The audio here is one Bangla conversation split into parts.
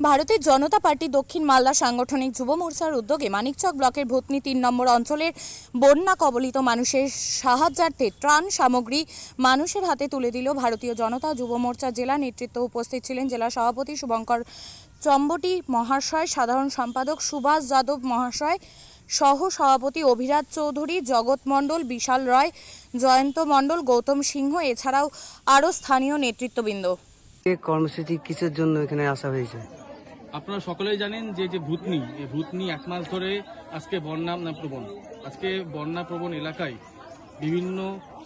ভারতের জনতা পার্টি দক্ষিণ মালদা সাংগঠনিক যুব মোর্চার উদ্যোগে মানিকচক ব্লকের ভূতনি ৩ নম্বর অঞ্চলের বন্যা কবলিত মানুষের সাহায্যার্থে ত্রাণ সামগ্রী মানুষের হাতে তুলে দিল ভারতীয় জনতা যুব মোর্চার জেলা নেতৃত্ব। উপস্থিত ছিলেন জেলা সভাপতি শুভঙ্কর চম্বটি মহাশয়, সাধারণ সম্পাদক সুভাষ যাদব মহাশয়, সহ সভাপতি অভিরাজ চৌধুরী, জগৎ মণ্ডল, বিশাল রায়, জয়ন্ত মণ্ডল, গৌতম সিংহ, এছাড়াও আরও স্থানীয় নেতৃত্ববৃন্দ। এই কর্মসূচি কিসের জন্য এখানে আসা হয়েছে? আপনারা সকলেই জানেন যে ভূতনি, এই ভূতনি 1 মাস ধরে আজকে বন্যা প্রবণ এলাকায় বিভিন্ন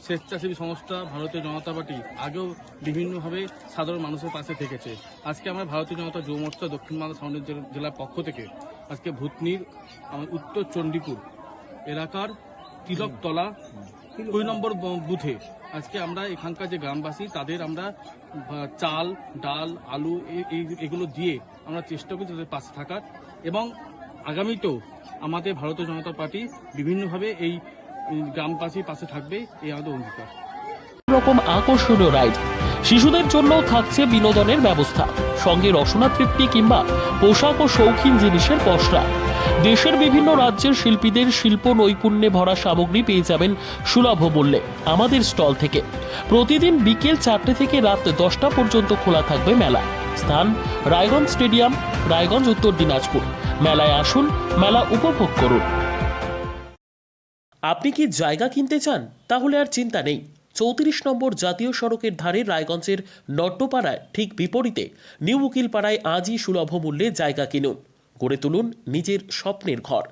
স্বেচ্ছাসেবী সংস্থা, ভারতীয় জনতা পার্টি আগেও বিভিন্নভাবে সাধারণ মানুষের পাশে থেকেছে। আজকে আমরা ভারতীয় জনতা যুব মোর্চা দক্ষিণ মালদা সাংগঠনিক জেলার পক্ষ থেকে আজকে ভূতনির উত্তর চণ্ডীপুর এলাকার তিলকতলা 2 নম্বর বুথে আজকে আমরা এখানকার যে গ্রামবাসী তাদের আমরা চাল, ডাল, আলু এগুলো দিয়ে আমরা চেষ্টা করছি তাদের পাশে থাকার, এবং আগামীতেও আমাদের ভারতীয় জনতা পার্টি বিভিন্নভাবে এই গ্রামবাসীর পাশে থাকবে, এই আমাদের অঙ্গীকার। রকম আকর্ষণীয় রাইড, শিশুদের জন্য থাকছে বিনোদনের ব্যবস্থা, সঙ্গে রসনা তৃপ্তি কিংবা পোশাক ও শৌখিন জিনিসের পসরা। দেশের বিভিন্ন রাজ্যের শিল্পীদের শিল্প নৈপুণ্যে ভরা সামগ্রী পেয়ে যাবেন সুলভ মূল্যে আমাদের স্টল থেকে। প্রতিদিন বিকেল 4টে থেকে রাত 10টা পর্যন্ত খোলা থাকবে মেলা। স্থান রায়গঞ্জ স্টেডিয়াম, রায়গঞ্জ, উত্তর দিনাজপুর। মেলায় আসুন, মেলা উপভোগ করুন। আপনি কি জায়গা কিনতে চান? তাহলে আর চিন্তা নেই। 34 নম্বর জাতীয় সড়কের ধারে রায়গঞ্জের নট্টপাড়ায় ঠিক বিপরীতে নিউ উকিলপাড়ায় আজই সুলভ মূল্যে জায়গা কিনুন, গড়ে তুলুন নিজের স্বপ্নের ঘর।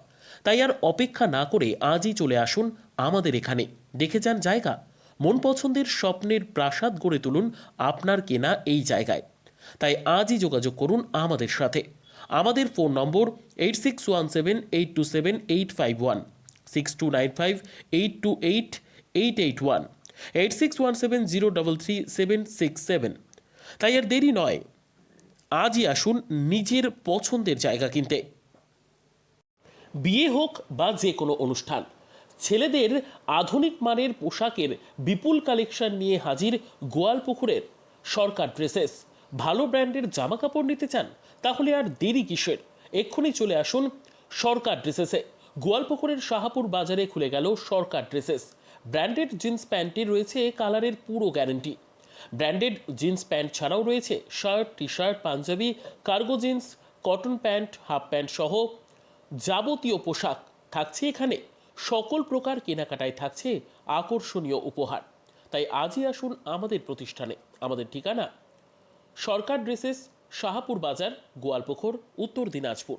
তাই আর অপেক্ষা না করে আজই চলে আসুন আমাদের এখানে, দেখে যান জায়গা। মন পছন্দের স্বপ্নের প্রাসাদ গড়ে তুলুন আপনার কেনা এই জায়গায়। তাই আজই যোগাযোগ করুন আমাদের সাথে। আমাদের ফোন নম্বর 8617827851, 6295828881, 8617033767। তাই আর দেরি নয়, আজই আসুন নিজের পছন্দের জায়গা কিনতে। বিয়ে হোক বা যে কোনো অনুষ্ঠান, ছেলেদের আধুনিক মানের পোশাকের বিপুল কালেকশন নিয়ে হাজির গোয়ালপুকুরের সরকার ড্রেসেস। ভালো ব্র্যান্ডের জামা কাপড় নিতে চান? তাহলে আর দেরি কিসের? এক্ষুনি চলে আসুন সরকার ড্রেসেসে। গোয়ালপুকুরের শাহাপুর বাজারে খুলে গেল সরকার ড্রেসেস। ব্র্যান্ডেড জিন্স প্যান্টে রয়েছে কালারের পুরো গ্যারান্টি। ব্র্যান্ডেড জিন্স প্যান্ট ছাড়াও রয়েছে shirt, T shirt, Panjabi, cargo jeans, cotton pant, half pant সহ যাবতীয় পোশাক থাকছে এখানে। সকল প্রকার কেনাকাটায় থাকছে আকর্ষণীয় উপহার। তাই আজই আসুন আমাদের প্রতিষ্ঠানে। আমাদের ঠিকানা সরকার ড্রেসেস, শাহাপুর বাজার, গোয়ালপুকুর, উত্তর দিনাজপুর।